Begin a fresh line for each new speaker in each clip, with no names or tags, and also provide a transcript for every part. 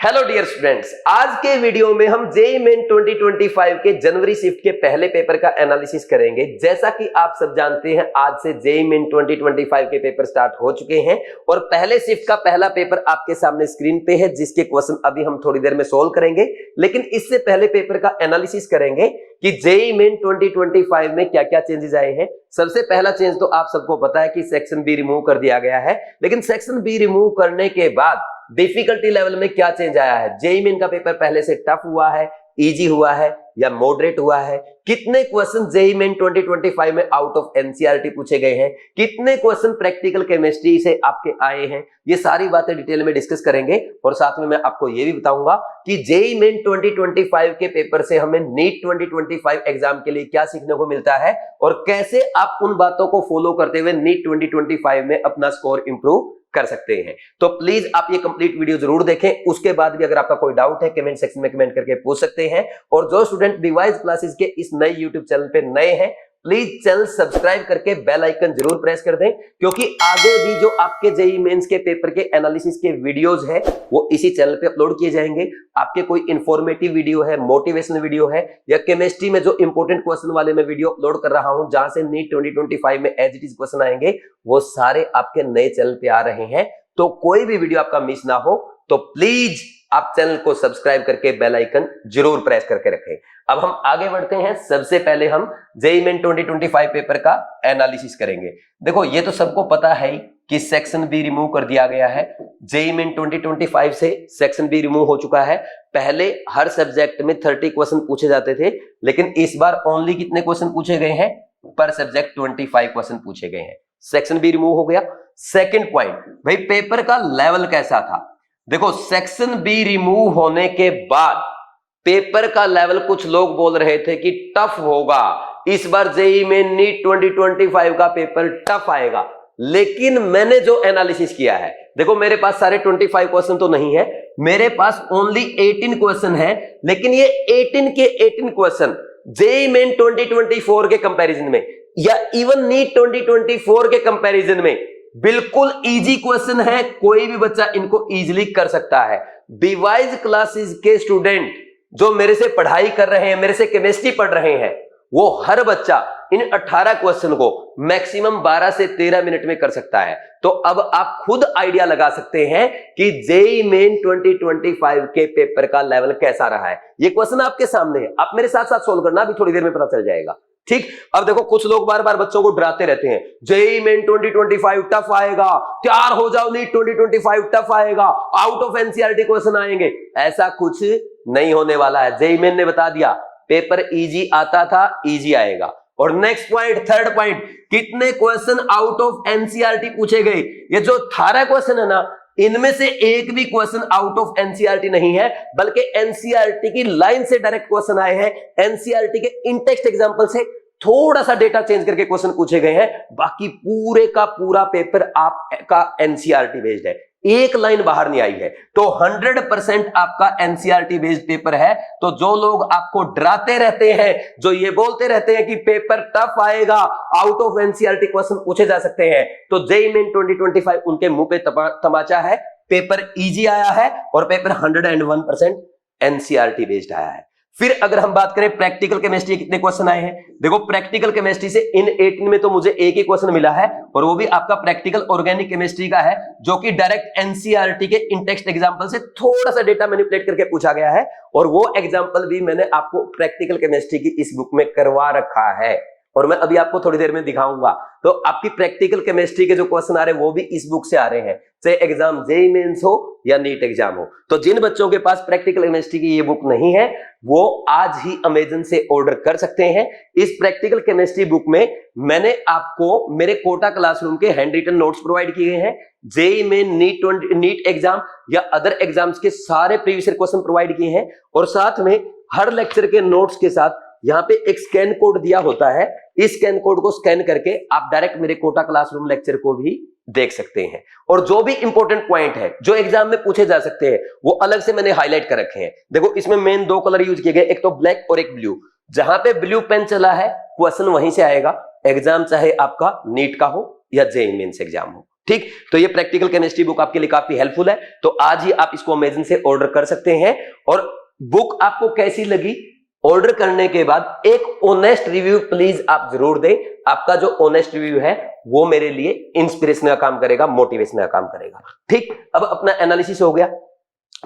Hello dear students, आज के video में हम जेईई मेन 2025 के जनवरी शिफ्ट के पहले पेपर का एनालिसिस करेंगे। जैसा कि आप सब जानते हैं, आज से जेईई मेन 2025 के पेपर स्टार्ट हो चुके हैं और पहले शिफ्ट का पहला पेपर आपके सामने स्क्रीन पे है, जिसके क्वेश्चन अभी हम थोड़ी देर में सोल्व करेंगे। लेकिन इससे पहले पेपर का एनालिसिस करेंगे कि जेईई मेन 2025 में क्या क्या चेंजेस आए हैं। सबसे पहला चेंज तो आप सबको पता है कि सेक्शन बी रिमूव कर दिया गया है, लेकिन सेक्शन बी रिमूव करने के बाद डिफिकल्टी लेवल में क्या चेंज आया है। जेईई मेन का पेपर पहले से टफ हुआ है, इजी हुआ है या मॉडरेट हुआ है, कितने क्वेश्चन जेईई मेन 2025 में आउट ऑफ एनसीईआरटी पूछे गए हैं, कितने क्वेश्चन प्रैक्टिकल केमिस्ट्री से आपके आए हैं, ये सारी बातें डिटेल में डिस्कस करेंगे। और साथ में मैं आपको ये भी बताऊंगा कि जेईई मेन 2025 के पेपर से हमें नीट 2025 एग्जाम के लिए क्या सीखने को मिलता है और कैसे आप उन बातों को फॉलो करते हुए नीट 2025 में अपना स्कोर इंप्रूव कर सकते हैं। तो प्लीज आप ये कंप्लीट वीडियो जरूर देखें। उसके बाद भी अगर आपका कोई डाउट है कमेंट सेक्शन में कमेंट करके पूछ सकते हैं। और जो स्टूडेंट डिवाइस क्लासेस के इस नए यूट्यूब चैनल पे नए हैं, प्लीज चैनल सब्सक्राइब करके बेल आइकन जरूर प्रेस कर दें, क्योंकि आगे भी जो आपके जेईई मेंस के पेपर के एनालिसिस के वीडियोस है वो इसी चैनल पे अपलोड किए जाएंगे। आपके कोई इंफॉर्मेटिव वीडियो है, मोटिवेशनल वीडियो है, या केमिस्ट्री में जो इंपॉर्टेंट क्वेश्चन वाले मैं वीडियो अपलोड कर रहा हूं जहां से नीट 2025 में एज इट इज क्वेश्चन आएंगे, वो सारे आपके नए चैनल पे आ रहे हैं। तो कोई भी वीडियो आपका मिस ना हो तो प्लीज आप चैनल को सब्सक्राइब करके बेल आइकन जरूर प्रेस करके रखें। अब हम आगे बढ़ते हैं। सबसे पहले हम जेईई मेन 2025 पेपर का एनालिसिस करेंगे। देखो, ये तो सबको पता है कि सेक्शन बी रिमूव कर दिया गया है। जेईई मेन 2025 से सेक्शन बी रिमूव हो चुका है। पहले हर सब्जेक्ट में 30 क्वेश्चन पूछे जाते थे, लेकिन इस बार ओनली कितने क्वेश्चन पूछे गए हैं? पर सब्जेक्ट 25 क्वेश्चन पूछे गए हैं। सेक्शन बी रिमूव हो गया। सेकंड पॉइंट, भाई पेपर का लेवल कैसा था? देखो, सेक्शन बी रिमूव होने के बाद पेपर का लेवल कुछ लोग बोल रहे थे कि टफ होगा, इस बार जेईई में नीट 2025 का पेपर टफ आएगा। लेकिन मैंने जो एनालिसिस किया है, देखो मेरे पास सारे 25 क्वेश्चन तो नहीं है, मेरे पास ओनली 18 क्वेश्चन है। लेकिन ये 18 के 18 क्वेश्चन जेईई मेन 2024 के कंपैरिजन में या इवन नीट 2024 के कंपैरिजन में बिल्कुल इजी क्वेश्चन है। कोई भी बच्चा इनको इजीली कर सकता है। डिवाइस क्लासेस के स्टूडेंट जो मेरे से पढ़ाई कर रहे हैं, मेरे से केमिस्ट्री पढ़ रहे हैं, वो हर बच्चा इन 18 क्वेश्चन को मैक्सिमम 12 से 13 मिनट में कर सकता है। तो अब आप खुद आइडिया लगा सकते हैं कि जेईई मेन 2025 के पेपर का लेवल कैसा रहा है। ये क्वेश्चन आपके सामने है, आप मेरे साथ साथ सोल्व करना, अभी थोड़ी देर में पता चल जाएगा। ठीक, अब देखो कुछ लोग बार बार बच्चों को डराते रहते हैं, जेईई मेन 2025 टफ आएगा, तैयार हो जाओ, नीट 2025 टफ आएगा, आउट ऑफ एनसीईआरटी क्वेश्चन आएंगे। ऐसा कुछ नहीं होने वाला है। जेईई मेन ने बता दिया पेपर इजी आता था, इजी आएगा। और नेक्स्ट पॉइंट, थर्ड पॉइंट, कितने क्वेश्चन आउट ऑफ एनसीईआरटी पूछे गए? ये जो 18 क्वेश्चन है ना, इनमें से एक भी क्वेश्चन आउट ऑफ एनसीईआरटी नहीं है, बल्कि एनसीईआरटी की लाइन से डायरेक्ट क्वेश्चन आए हैं। एनसीईआरटी के इन टेक्स्ट एग्जांपल से थोड़ा सा डेटा चेंज करके क्वेश्चन पूछे गए हैं। बाकी पूरे का पूरा पेपर आपका एनसीईआरटी बेस्ड है, एक लाइन बाहर नहीं आई है। तो 100% आपका एनसीईआरटी बेस्ड पेपर है। तो जो लोग आपको डराते रहते हैं, जो ये बोलते रहते हैं कि पेपर टफ आएगा, आउट ऑफ एनसीईआरटी क्वेश्चन पूछे जा सकते हैं, तो जेईई मेन 2025 उनके मुंह पे तमाचा है। पेपर इजी आया है और पेपर 101% एनसीईआरटी बेस्ड आया है। फिर अगर हम बात करें प्रैक्टिकल केमिस्ट्री कितने क्वेश्चन आए हैं, देखो प्रैक्टिकल केमिस्ट्री से इन 18 में तो मुझे एक ही क्वेश्चन मिला है, और वो भी आपका प्रैक्टिकल ऑर्गेनिक केमिस्ट्री का है, जो कि डायरेक्ट एनसीईआरटी के इन टेक्स्ट एग्जांपल से थोड़ा सा डेटा मैनिपुलेट करके पूछा गया है। और वो एग्जांपल भी मैंने आपको प्रैक्टिकल केमिस्ट्री की इस बुक में करवा रखा है, और मैं अभी आपको थोड़ी देर में दिखाऊंगा। तो आपकी प्रैक्टिकल केमिस्ट्री के जो क्वेश्चन आ रहे हैं वो भी इस बुक से आ रहे हैं, चाहे एग्जाम जेईई मेंस हो या नीट एग्जाम हो। तो जिन बच्चों के पास प्रैक्टिकल केमिस्ट्री की ये बुक नहीं है, वो आज ही अमेजन से ऑर्डर कर सकते हैं। इस प्रैक्टिकल केमिस्ट्री बुक में मैंने आपको मेरे कोटा क्लासरूम के हैंड रिटन नोट्स प्रोवाइड किए हैं। जेईई मेन, नीट एग्जाम या अदर एग्जाम्स के सारे प्रीवियस ईयर क्वेश्चन प्रोवाइड किए हैं, और साथ में हर लेक्चर के नोट्स के साथ यहाँ पे एक स्कैन कोड दिया होता है। इस स्कैन कोड को स्कैन करके आप डायरेक्ट मेरे कोटा क्लासरूम लेक्चर को भी देख सकते हैं। और जो भी इंपॉर्टेंट पॉइंट है जो एग्जाम में पूछे जा सकते हैं, वो अलग से मैंने हाईलाइट कर रखे हैं। देखो, इसमें मेन 2 कलर यूज किए गए, एक तो ब्लैक और एक ब्लू। जहां पे ब्लू पेन चला है, क्वेश्चन वहीं से आएगा, एग्जाम चाहे आपका नीट का हो या जेईई मेंस एग्जाम हो। ठीक, तो ये प्रैक्टिकल केमिस्ट्री बुक आपके लिए काफी हेल्पफुल है, तो आज ही आप इसको अमेजन से ऑर्डर कर सकते हैं। और बुक आपको कैसी लगी, ऑर्डर करने के बाद एक ऑनेस्ट रिव्यू प्लीज आप जरूर दें। आपका जो ऑनेस्ट रिव्यू है वो मेरे लिए इंस्पिरेशन का काम करेगा, मोटिवेशन का काम करेगा। ठीक, अब अपना एनालिसिस हो गया,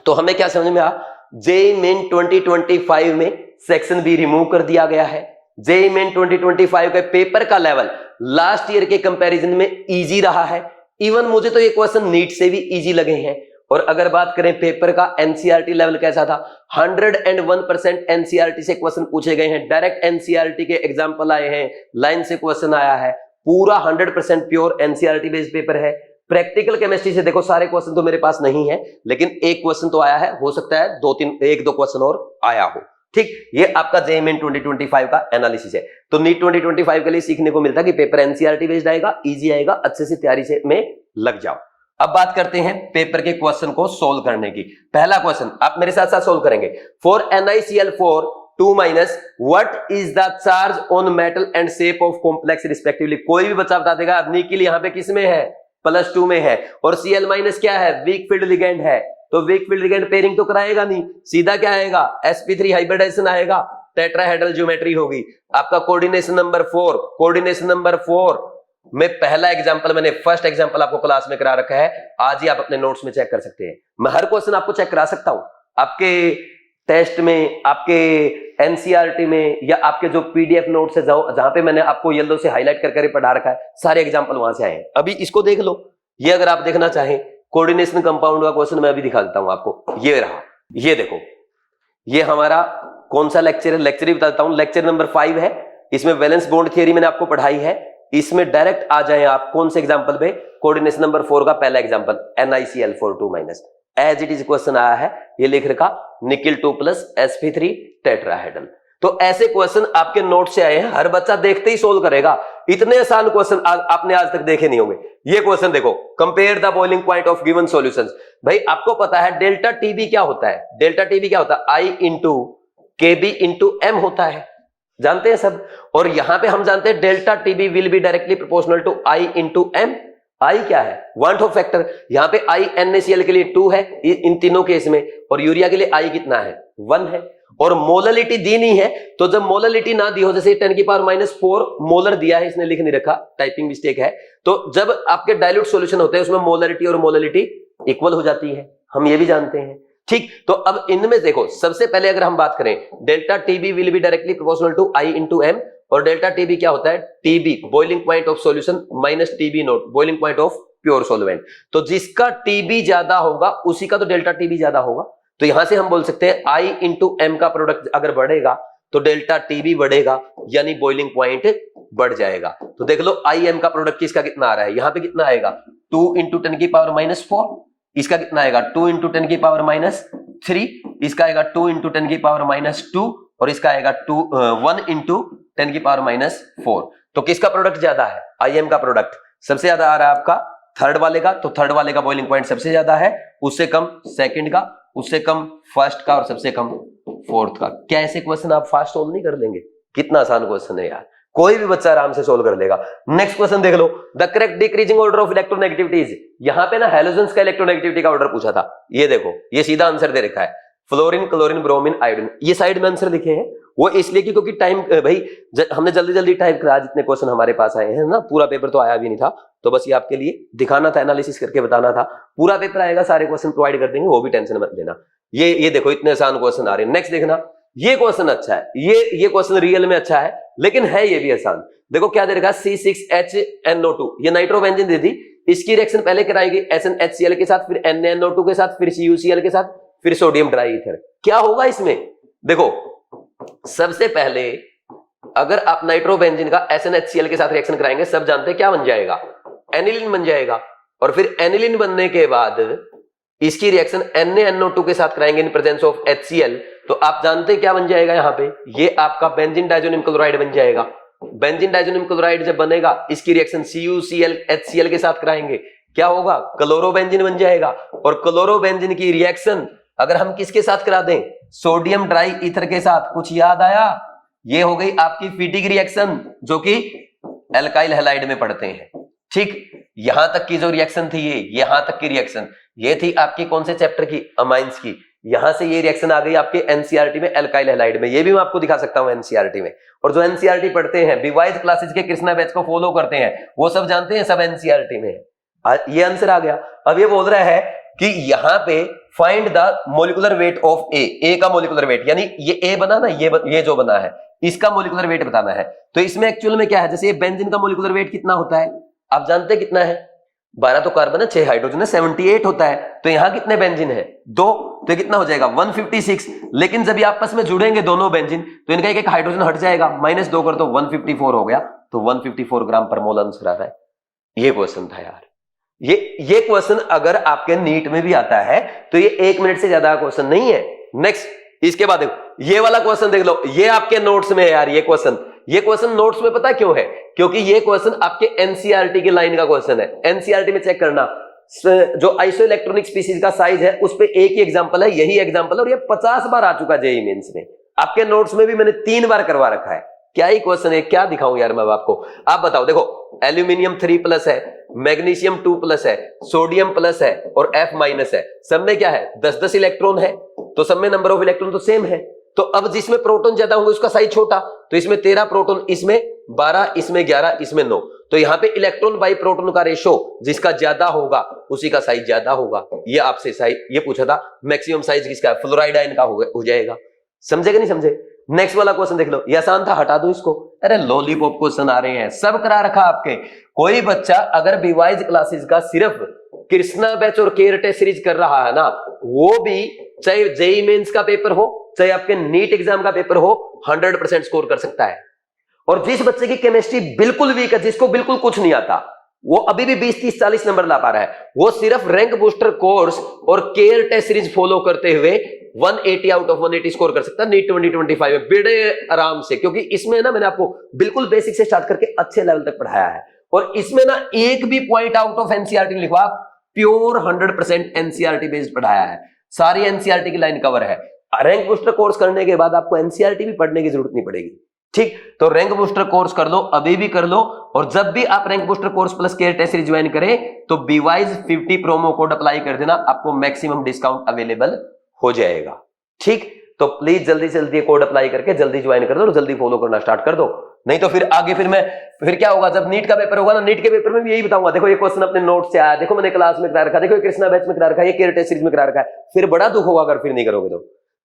तो हमें क्या समझ में आया, जेईई मेन 2025 में सेक्शन बी रिमूव कर दिया गया है। जेईई मेन 2025 के पेपर का लेवल लास्ट ईयर के कंपैरिजन में इजी रहा है। इवन मुझे तो ये क्वेश्चन नीट से भी इजी लगे हैं। और अगर बात करें पेपर का एनसीईआरटी लेवल कैसा था, 101% एनसीईआरटी से क्वेश्चन पूछे गए हैं, डायरेक्ट एनसीईआरटी के एग्जांपल आए हैं, लाइन से क्वेश्चन आया है, पूरा 100% प्योर एनसीईआरटी बेस्ड पेपर है। प्रैक्टिकल केमिस्ट्री से देखो सारे क्वेश्चन तो मेरे पास नहीं है, लेकिन एक क्वेश्चन तो आया है, हो सकता है एक दो क्वेश्चन और आया हो। ठीक, ये आपका जेईई मेन 2025 का एनालिसिस है। तो नीट 2025 के लिए सीखने को मिलता है कि पेपर एनसीईआरटी बेस्ड आएगा, इजी आएगा, अच्छे से तैयारी से में लग जाओ। अब बात करते हैं पेपर के क्वेश्चन को सोल्व करने की। पहला क्वेश्चन आप मेरे साथ साथ सोल्व करेंगे। For NiCl4 2- what is the charge on metal and shape of complex respectively. कोई भी बच्चा बता देगा निकिल यहाँ पे किस में है, +2 में है, और Cl- क्या है, वीक फील्ड लिगेंड है, तो वीक फील्ड लिगेंड पेयरिंग तो कराएगा नहीं, सीधा क्या आएगा, sp3 हाइब्रिडाइजेशन आएगा, टेट्राहेड्रल ज्योमेट्री होगी। आपका कोऑर्डिनेशन नंबर 4 में पहला एग्जांपल मैंने फर्स्ट एग्जांपल आपको क्लास में करा रखा है, आज ही आप अपने नोट्स में चेक कर सकते हैं। मैं हर क्वेश्चन आपको चेक करा सकता हूं, आपके टेस्ट में, आपके एनसीईआरटी में, या आपके जो पीडीएफ नोट्स है जहां पे मैंने आपको येलो से हाईलाइट करके पढ़ा रखा है, सारे एग्जांपल वहां से आए हैं। अभी इसको देख लो, ये अगर आप देखना चाहें कोऑर्डिनेशन कंपाउंड का क्वेश्चन मैं अभी दिखा देता हूं आपको। ये रहा, ये देखो, ये हमारा कौन सा लेक्चर है, लेक्चर ही बता देता हूं, लेक्चर नंबर 5 है। इसमें वैलेंस बॉन्ड थियरी मैंने आपको पढ़ाई है। इसमें डायरेक्ट आ जाए आप कौन से एग्जांपल पे, कोऑर्डिनेशन नंबर 4 का पहला example NiCl4 2- as it is question आया है, ये लिख रखा निकिल 2 + sp3 टेट्राहेड्रल। तो ऐसे क्वेश्चन आपके नोट से आए हैं, हर बच्चा देखते ही सोल्व करेगा। इतने आसान क्वेश्चन आपने आज तक देखे नहीं होंगे। ये क्वेश्चन देखो, compare the boiling point of given solutions. भाई आपको पता है डेल्टा टीबी क्या होता है, डेल्टा टीबी क्या होता है, I × KB × M होता है, जानते हैं सब। और यहां पे हम जानते हैं delta TB will be directly proportional to I × M। I क्या है, वांट ऑफ फैक्टर, यहां पे I NaCl के लिए 2 है इन तीनों केस में, और यूरिया के लिए I कितना है, 1 है। और मोललिटी दी नहीं है, तो जब मोललिटी ना दी हो, जैसे 10⁻⁴ मोलर दिया है, इसने लिख नहीं रखा, टाइपिंग मिस्टेक है, तो जब आपके डाइल्यूट सॉल्यूशन होते हैं उसमें मोलरिटी और मोललिटी इक्वल हो जाती है, हम ये भी जानते हैं। ठीक, तो अब इनमें देखो, सबसे पहले अगर हम बात करें, delta TB will be directly proportional to I × M, और डेल्टा टीबी क्या होता है, TB boiling point of solution minus TB naught boiling point of pure solvent. तो जिसका टीबी ज्यादा होगा उसी का तो डेल्टा टीबी ज्यादा होगा। तो यहां से हम बोल सकते हैं I × M का प्रोडक्ट अगर बढ़ेगा तो डेल्टा टीबी बढ़ेगा, यानी बॉइलिंग पॉइंट बढ़ जाएगा। तो देख लो IM का प्रोडक्ट किसका कितना आ रहा है, यहां पे कितना आएगा, 2 × 10⁻⁴, इसका कितना आएगा 2 × 10⁻3, इसका आएगा 2 × 10⁻2, और इसका आएगा 1 × 10⁻4। तो किसका प्रोडक्ट ज्यादा है, IM का प्रोडक्ट सबसे ज्यादा आ रहा है आपका थर्ड वाले का, तो थर्ड वाले का बॉइलिंग पॉइंट सबसे ज्यादा है, उससे कम सेकंड का, उससे कम फर्स्ट का, और सबसे कम फोर्थ का। क्या ऐसे क्वेश्चन आप फास्ट सोल्व नहीं कर लेंगे, कितना आसान क्वेश्चन है यार, कोई भी बच्चा आराम से सोल्व कर लेगा। नेक्स्ट क्वेश्चन देख लो, the correct decreasing order of electronegativities. यहां पे ना हैलोजेंस का इलेक्ट्रोनेगेटिविटी का ऑर्डर पूछा था, ये देखो, ये सीधा आंसर दे रखा है, फ्लोरीन, क्लोरीन, ब्रोमीन, आयोडीन। ये साइड में आंसर लिखे हैं, वो इसलिए क्योंकि टाइम भाई हमने जल्दी जल्दी टाइप करा, जितने क्वेश्चन हमारे पास आए हैं ना, पूरा पेपर तो आया भी नहीं था, तो बस ये आपके लिए दिखाना था, एनालिसिस करके बताना था। पूरा पेपर आएगा, सारे क्वेश्चन प्रोवाइड कर देंगे, वो भी टेंशन मत लेना। ये देखो इतने आसान क्वेश्चन आ रहे हैं। नेक्स्ट देखना, ये क्वेश्चन अच्छा है, ये क्वेश्चन रियल में अच्छा है, लेकिन है ये भी आसान। देखो क्या दे रखा, C6HNO2, ये नाइट्रोबेंजीन दे दी, इसकी रिएक्शन पहले कराएगी SnHCl के साथ, फिर NaNO2 के साथ, फिर CuCl के साथ, फिर सोडियम ट्राई ईथर। क्या होगा इसमें, देखो सबसे पहले अगर आप नाइट्रोबेंजीन का SnHCl के साथ रिएक्शन कराएंगे, सब जानते हैं क्या बन जाएगा, एनिलीन बन जाएगा। और फिर एनिलीन बनने के बाद इसकी रिएक्शन NaNO2 के साथ कराएंगे इन प्रेजेंस ऑफ HCl, तो आप जानते हैं क्या बन जाएगा यहाँ पे, ये आपका बेंजीन डाइजोनियम क्लोराइड बन जाएगा। बेंजीन डाइजोनियम क्लोराइड जब बनेगा, इसकी रिएक्शन CuCl HCl के साथ कराएंगे, क्या होगा, क्लोरोबेंजीन बन जाएगा। और क्लोरोबेंजीन की रिएक्शन अगर हम किसके साथ करा दें, सोडियम ट्राई ईथर के साथ, कुछ याद आया, ये हो गई आपकी फीटिक रिएक्शन, जो कि एल्काइल हैलाइड में पढ़ते हैं। ठीक, यहां तक की जो रिएक्शन थी, ये यहां तक की रिएक्शन ये थी आपकी कौन से चैप्टर की, अमाइंस की। यहां से ये रिएक्शन आ गई आपके एनसीईआरटी में एल्काइल हैलाइड में, ये भी मैं आपको दिखा सकता हूं एनसीईआरटी में। और जो एनसीईआरटी पढ़ते हैं, बीवाइज क्लासेस के कृष्णा बैच को फॉलो करते हैं, वो सब जानते हैं, सब एनसीईआरटी में है। ये आंसर आ गया। अब ये बोल रहा है कि यहां पे find the molecular weight of A का मोलिकुलर वेट, यानी ये ए बना ना, ये जो बना है इसका मोलिकुलर वेट बताना है। तो इसमें एक्चुअल में क्या है, जैसे ये बेंजीन का मोलिकुलर वेट कितना होता है आप जानते हैं कितना है, 12 तो कार्बन है, 6 हाइड्रोजन है, 78 होता है। तो यहां कितने बेंजीन है, 2, तो कितना हो जाएगा 156। लेकिन जब ये आपस में जुड़ेंगे दोनों बेंजीन तो इनका एक हाइड्रोजन हट जाएगा, -2 कर तो 154 हो गया। तो 154 ग्राम पर मोल आंसर आ रहा है। ये क्वेश्चन था यार। ये क्वेश्चन अगर आपके नीट में भी आता है तो ये 1 मिनट से ज्यादा क्वेश्चन नहीं है। नेक्स्ट, इसके बाद देखो ये वाला क्वेश्चन देख लो, ये आपके नोट्स में है यार। ये क्वेश्चन नोट्स में पता क्यों है, क्योंकि ये क्वेश्चन आपके एनसीईआरटी की लाइन का क्वेश्चन है। एनसीईआरटी में चेक करना, जो आइसोइलेक्ट्रॉनिक स्पीशीज का साइज है उस पे एक ही एग्जांपल है, यही एग्जांपल, और ये 50 बार आ चुका जेईई मेंस में। आपके नोट्स में भी मैंने 3 बार करवा रखा है। क्या ही क्वेश्चन है, क्या दिखाऊं यार मैं आपको। आप बताओ, देखो एल्यूमिनियम 3+ है, मैग्नीशियम 2+ है, सोडियम प्लस है और F- है। सब में क्या है 10-10 इलेक्ट्रॉन है, तो सब में नंबर ऑफ इलेक्ट्रॉन तो सेम है। तो अब जिसमें प्रोटॉन ज्यादा होंगे उसका साइज छोटा, तो इसमें 13 प्रोटॉन, इसमें 12, इसमें 11, इसमें 9। तो यहाँ पे इलेक्ट्रॉन बाई प्रोटॉन का रेशो जिसका ज्यादा होगा उसी का साइज ज्यादा होगा। ये आपसे साइज ये पूछा था, मैक्सिमम साइज किसका, फ्लोराइड आयन का हो जाएगा। समझे कि नहीं समझे। नेक्स्ट वाला क्वेश्चन देख लो, ये आसान था, हटा दो इसको। अरे लॉलीपॉप क्वेश्चन आ रहे हैं, सब करा रखा आपके। कोई बच्चा अगर बीवाइज क्लासेस का सिर्फ कृष्णा बैच और केयर टेस्ट सीरीज कर रहा है ना, वो भी चाहे जेईई मेंस का पेपर हो चाहे आपके नीट एग्जाम का पेपर हो, 100% स्कोर कर सकता है। और जिस बच्चे की केमिस्ट्री बिल्कुल वीक है, जिसको बिल्कुल कुछ नहीं आता, वो अभी भी 20, 30, 40 नंबर ला पा रहा है, वो सिर्फ रैंक बूस्टर कोर्स और केयर टेस्ट सीरीज फॉलो करते हुए 180 आउट ऑफ 180 स्कोर कर सकता है नीट 2025 में बड़े आराम से। क्योंकि इसमें ना मैंने आपको बिल्कुल बेसिक से स्टार्ट करके अच्छे लेवल तक पढ़ाया है, और इसमें ना एक भी पॉइंट आउट ऑफ एनसीईआरटी लिखवा, प्योर 100% एनसीईआरटी बेस्ड पढ़ाया है। सारी एनसीईआरटी की लाइन कवर है। रैंक बूस्टर कोर्स करने के बाद आपको एनसीईआरटी भी पढ़ने की जरूरत नहीं पड़ेगी। ठीक, तो रैंक बूस्टर कोर्स कर लो, अभी भी कर लो। और जब भी आप rank booster course plus care test series join करें तो बीवाइज 50 प्रोमो कोड अप्लाई कर देना, आपको मैक्सिमम डिस्काउंट अवेलेबल हो जाएगा। ठीक, तो प्लीज जल्दी से जल्दी कोड अप्लाई करके जल्दी ज्वाइन कर दो और जल्दी फॉलो करना स्टार्ट कर दो। नहीं तो फिर आगे फिर क्या होगा, जब नीट का पेपर होगा ना, नीट के पेपर में भी यही बताऊंगा। देखो ये क्वेश्चन अपने नोट से आया, देखो मैंने क्लास में करा रखा, देखो ये कृष्णा बैच में करा रखा है, ये केयर टेस्ट सीरीज में करा रखा है। फिर बड़ा दुख होगा अगर फिर नहीं करोगे तो।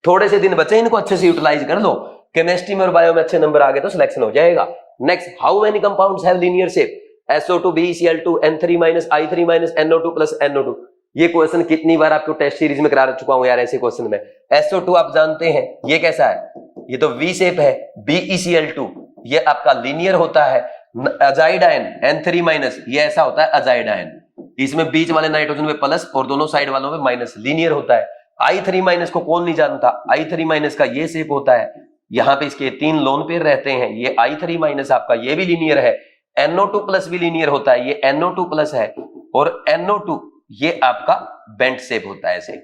थोड़े से दिन बचे, इनको अच्छे से यूटिलाइज कर लो। केमिस्ट्री में और बायो में अच्छे नंबर आ गए तो सिलेक्शन हो जाएगा। Next, how many compounds have linear shape, SO2 BeCl2 N3- I3- NO2 + NO2। ये क्वेश्चन कितनी बार आपको टेस्ट सीरीज में करा चुका हूं यार। ऐसे क्वेश्चन में SO2 आप जानते हैं ये कैसा है, ये तो V शेप है। BeCl2 ये आपका लीनियर होता है। अजाइड आयन N3- ये ऐसा होता है अजाइड आयन, इसमें बीच वाले नाइट्रोजन में प्लस और दोनों साइड वालों में माइनस, लीनियर होता है। I3- को कौन नहीं जानता, I3- का ये शेप होता है। यहाँ पे इसके 3 लोन पेयर रहते हैं, ये I3- आपका ये भी लीनियर है। NO2+ भी लीनियर होता है, ये NO2+ है। और NO2 ये आपका बेंट शेप होता है, ऐसे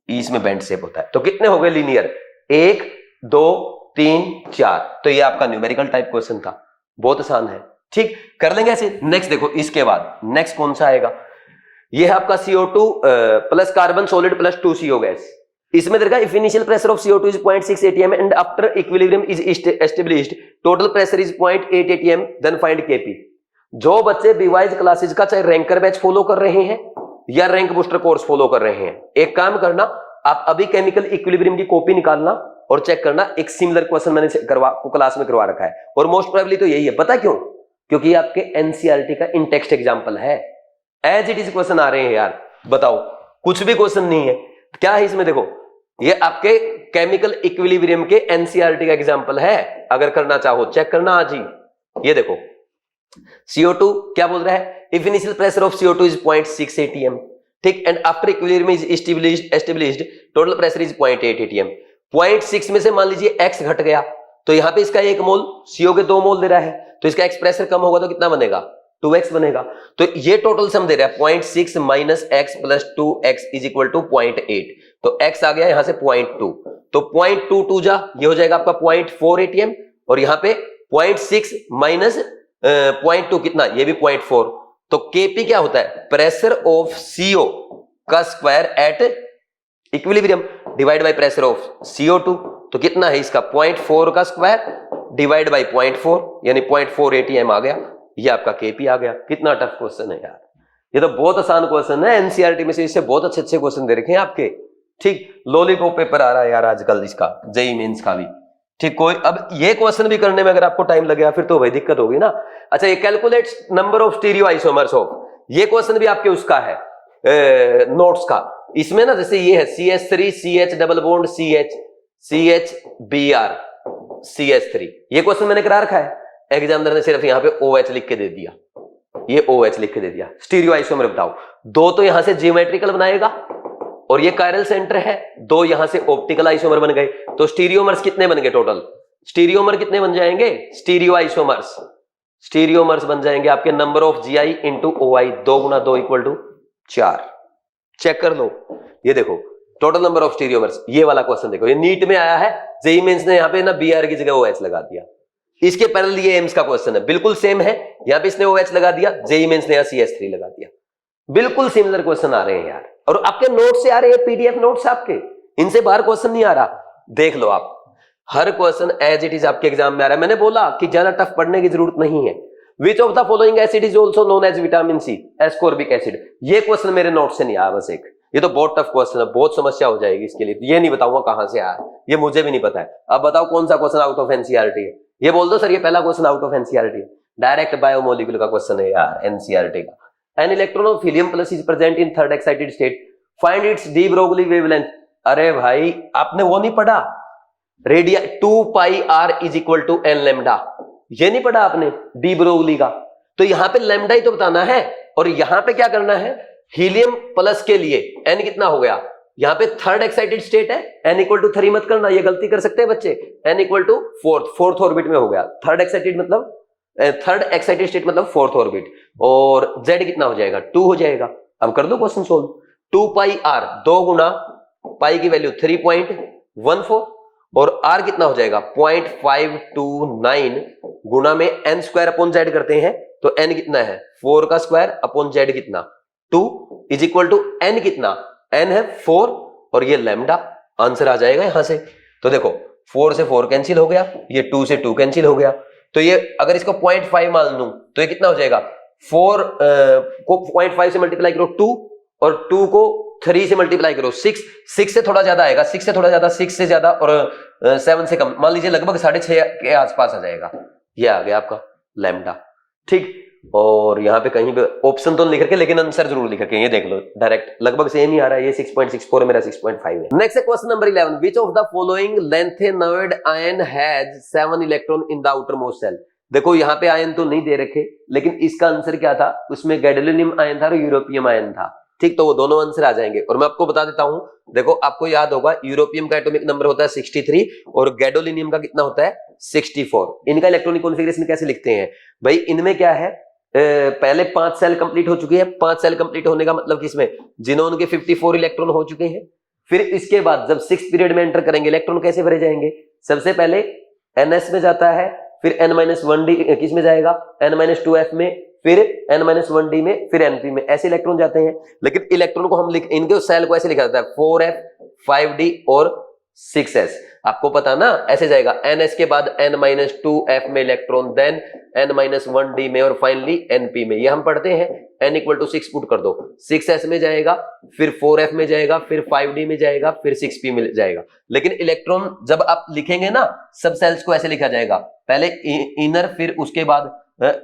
इसमें बेंट शेप होता है। तो कितने हो गए लीनियर, 1 2 3 4। तो ये आपका न्यूमेरिकल टाइप क्वेश्चन था, बहुत आसान है। ठीक, कर लेंगे ऐसे। नेक्स्ट देखो, इसके बाद नेक्स्ट कौन सा आएगा, ये है आपका CO2 plus carbon solid plus 2CO gas. इसमें देखा, if initial pressure of CO2 is 0.6 atm and after equilibrium is established total pressure is 0.8 atm, then find Kp। जो बच्चे बीवाइज क्लासेस का चाहे रैंकर बैच फॉलो कर रहे हैं या रैंक बूस्टर कोर्स फॉलो कर रहे हैं, एक काम करना, आप अभी केमिकल इक्विलिब्रियम की कॉपी निकालना और चेक करना। एक सिमिलर क्वेश्चन मैंने क्लास में करवा रखा है, और मोस्ट प्रोबेबली तो यही है। पता क्यों, क्योंकि आपके एनसीईआरटी का इन टेक्स्ट एग्जांपल है, एज इट इज क्वेश्चन आ रहे हैं यार। बताओ, कुछ भी क्वेश्चन नहीं है, क्या है इसमें, देखो ये आपके केमिकल इक्विलिब्रियम के एनसीईआरटी का एग्जांपल है। अगर करना चाहो चेक करना आज ही। ये देखो CO2 क्या बोल रहा है, if initial pressure of CO2 is 0.6 atm, ठीक, and after equilibrium is established total pressure is 0.8 atm। 0.6 में से मान लीजिए x घट गया, तो यहां पे इसका 1 मोल, CO के 2 मोल दे रहा है, तो इसका x प्रेशर कम होगा तो कितना बनेगा, 2x बनेगा। तो ये टोटल सम दे रहा है 0.6 - x + 2x = 0.8। तो x आ गया यहां से 0.2, तो 0.22 जा, ये हो जाएगा आपका 0.4 atm। और यहां पे 0.6 - 0.2 कितना, ये भी 0.4, तो Kp क्या होता है, प्रेशर ऑफ CO का square at equilibrium divide by pressure of CO2। तो कितना है इसका 0.4 का स्क्वायर डिवाइड बाय 0.4 यानी 0.4 ATM आ गया, ये आपका Kp आ गया। कितना टफ क्वेश्चन है यार, ये तो बहुत आसान क्वेश्चन है, एनसीईआरटी में से इससे बहुत अच्छे अच्छे क्वेश्चन दे रखे हैं आपके। ठीक, लॉलीपॉप पेपर आ रहा है यार आजकल इसका, जेईई मेंस का भी। ठीक, कोई अब ये क्वेश्चन भी करने में अगर आपको टाइम लगेगा फिर तो भाई दिक्कत होगी ना। अच्छा, ये calculate number of stereo isomers of, ये क्वेश्चन भी आपके उसका है नोट्स का। इसमें ना जैसे ये है CH3 CH double bond CH CHBr CH3, ये क्वेश्चन मैंने करा रखा है, एग्जामिनर ने सिर्फ यहाँ पे OH लिख के दे दिया, ये OH लिख के दे दिया। स्टीरियो आइसोमर बताओ, दो तो यहां से जियोमेट्रिकल बनाएगा और ये कायरल सेंटर है, दो यहां से ऑप्टिकल आइसोमर बन गए, तो स्टीरियोमर्स कितने बन गए टोटल, स्टीरियोमर कितने बन जाएंगे, स्टीरियो आइसोमर्स, स्टीरियोमर्स बन जाएंगे आपके number of Gi into OI, 2 गुना 2 इक्वल टू 4। चेक कर लो, ये देखो टोटल नंबर ऑफ स्टीरियोमर्स, ये वाला क्वेश्चन देखो, ये नीट में आया है, जेईई मेंस ने यहाँ पे ना Br की जगह OH लगा दिया। इसके पैरेलल ये एम्स का क्वेश्चन है, बिल्कुल सेम है, यहां पे इसने OH लगा दिया, जेईई मेंस ने यहां CH3 लगा दिया। बिल्कुल सिमिलर क्वेश्चन आ रहे हैं यार, और आपके नोट से आ रहे हैं, PDF नोट्स आपके, इनसे बाहर क्वेश्चन नहीं आ रहा। देख लो आप, हर क्वेश्चन एज इट इज आपके एग्जाम में आ रहा है। मैंने बोला कि ज्यादा टफ पढ़ने की जरूरत नहीं है। Which of the following acid is also known as vitamin C, ascorbic acid, ये क्वेश्चन मेरे नोट से नहीं आया, बस एक, ये तो बहुत टफ क्वेश्चन है, बहुत समस्या हो जाएगी इसके लिए, ये नहीं बताऊंगा कहां से आया, ये मुझे भी नहीं पता है। अब बताओ कौन सा क्वेश्चन आउट ऑफ एनसीईआरटी है, ये बोल दो सर ये पहला क्वेश्चन आउट ऑफ एनसीईआरटी है, डायरेक्ट बायोमोलिक्यूल का क्वेश्चन है यार एनसीईआरटी का। N electron of helium plus is present in third excited state, find its de Broglie wavelength. अरे भाई आपने वो नहीं पढ़ा, radius 2 pi r is equal to n lambda, ये नहीं पढ़ा आपने डी ब्रोगली का, तो यहां पे लैम्डा ही तो बताना है, और यहां पे क्या करना है, हीलियम प्लस के लिए n कितना हो गया, यहां पे थर्ड एक्साइटेड स्टेट है, n इक्वल टू 3 मत करना, ये गलती कर सकते हैं बच्चे, n equal to fourth orbit में हो गया, थर्ड एक्साइटेड स्टेट मतलब फोर्थ ऑर्बिट, और z कितना हो जाएगा 2 हो जाएगा। अब कर दो क्वेश्चन सोल्व, 2 पाई r, 2 गुना पाई की वैल्यू 3.14 और r कितना हो जाएगा 0.529 गुना में n स्क्वायर अपॉन z करते हैं, तो n कितना है 4 का स्क्वायर अपॉन z कितना 2 इज इक्वल टू n कितना, n है 4 और ये लैम्डा, आंसर आ जाएगा यहां से। तो देखो 4 से 4 कैंसिल हो गया, ये 2 से 2 कैंसिल हो गया, तो ये अगर इसको 0.5 मान लूं तो ये कितना हो जाएगा, 4 को 0.5 से मल्टीप्लाई करो 2 और 2 को 3 से मल्टीप्लाई करो 6 से थोड़ा ज्यादा आएगा, 6 से थोड़ा ज्यादा, 6 से ज्यादा और 7 से कम, मान लीजिए लगभग 6.5 के आसपास आ जाएगा, ये आ गया आपका लैम्डा। ठीक, और यहाँ पे कहीं पे ऑप्शन तो नहीं लिख रखे लेकिन आंसर जरूर लिख रखे हैं, ये देख लो डायरेक्ट लगभग सेम ही आ रहा है, ये 6.64 मेरा 6.5 है। नेक्स्ट है question number 11, which of the following lanthanoid ion has 7 electron in the outermost shell. देखो यहाँ पे आयन तो नहीं दे रखे, लेकिन इसका आंसर क्या था, उसमें गैडोलिनियम आयन था और यूरोपियम आयन था। ठीक, तो वो दोनों आंसर आ जाएंगे, और मैं आपको बता देता हूं, देखो आपको याद होगा यूरोपियम का एटॉमिक नंबर होता है 63 और गैडोलिनियम का कितना होता है 64। इनका इलेक्ट्रॉनिक कॉन्फ़िगरेशन कैसे लिखते हैं भाई, इनमें क्या है, पहले 5 सेल कंप्लीट हो चुकी है, 5 सेल कंप्लीट होने का मतलब किसमें, जिनोन के 54 इलेक्ट्रॉन हो चुके हैं। फिर इसके बाद जब 6th पीरियड में एंटर करेंगे, इलेक्ट्रॉन कैसे भरे जाएंगे, सबसे पहले ns में जाता है, फिर n-1d किस में जाएगा, n-2f में, फिर n-1d में, फिर np में, ऐसे इलेक्ट्रॉन जाते हैं। लेकिन इलेक्ट्रॉन को हम इनके सेल को ऐसे लिखा जाता है 4f 5d और 6s, आपको पता ना ऐसे जाएगा, ns के बाद n-2f में इलेक्ट्रॉन, देन n-1d में और फाइनली np में, ये हम पढ़ते हैं। n इक्वल टू 6 पुट कर दो, 6s में जाएगा, फिर 4f में जाएगा, फिर 5d में जाएगा, फिर 6p में जाएगा। लेकिन इलेक्ट्रॉन जब आप लिखेंगे ना, सब सेल्स को ऐसे लिखा जाएगा, पहले इनर, फिर उसके बाद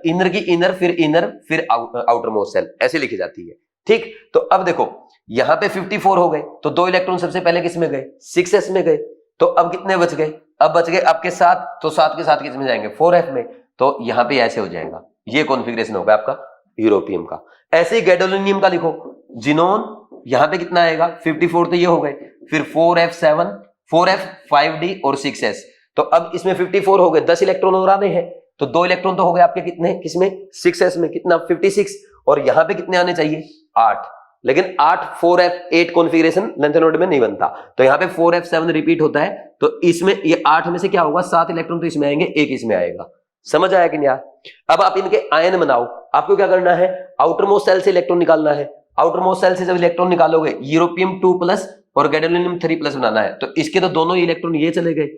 इनर की इनर, फिर आउटर मोस्ट सेल, ऐसे लिखी जाती है। ठीक, तो अब देखो यहां पे 54 हो गए, तो 2 इलेक्ट्रॉन सबसे पहले किस में गए, 6s में गए, तो अब कितने बच गए, अब बच गए आपके 7, तो 7 के साथ किस में जाएंगे 4f में, तो यहां पे ऐसे हो जाएगा, ये कॉन्फ़िगरेशन होगा आपका यूरोपियम का। ऐसे ही गैडोलिनियम का लिखो, जिनोन यहां पे कितना आएगा 54, तो ये हो गए, फिर 4f 4f 5d और 6s, तो अब इसमें 54 हो गए, 10 इलेक्ट्रॉन और आने हैं, तो 2 इलेक्ट्रॉन तो हो गए आपके कितने, किसमें 6s में, कितना 56, और यहां पे कितने आने चाहिए 8, लेकिन 8 4f8 कॉन्फ़िगरेशन लैंथेनॉइड में नहीं बनता, तो यहाँ पे 4f7 रिपीट होता है, तो इसमें ये 8 में से क्या होगा, 7 इलेक्ट्रॉन तो इसमें आएंगे, एक इसमें आएगा, समझ आया कि नहीं यार? अब आप इनके आयन बनाओ। आपको क्या करना है, आउटर मोस्ट सेल से इलेक्ट्रॉन निकालना है। आउटर मोस्ट सेल से जब इलेक्ट्रॉन निकालोगे यूरोपियम 2+ और गैडोलिनियम 3+ बनाना है, तो इसके तो दोनों इलेक्ट्रॉन ये चले गए,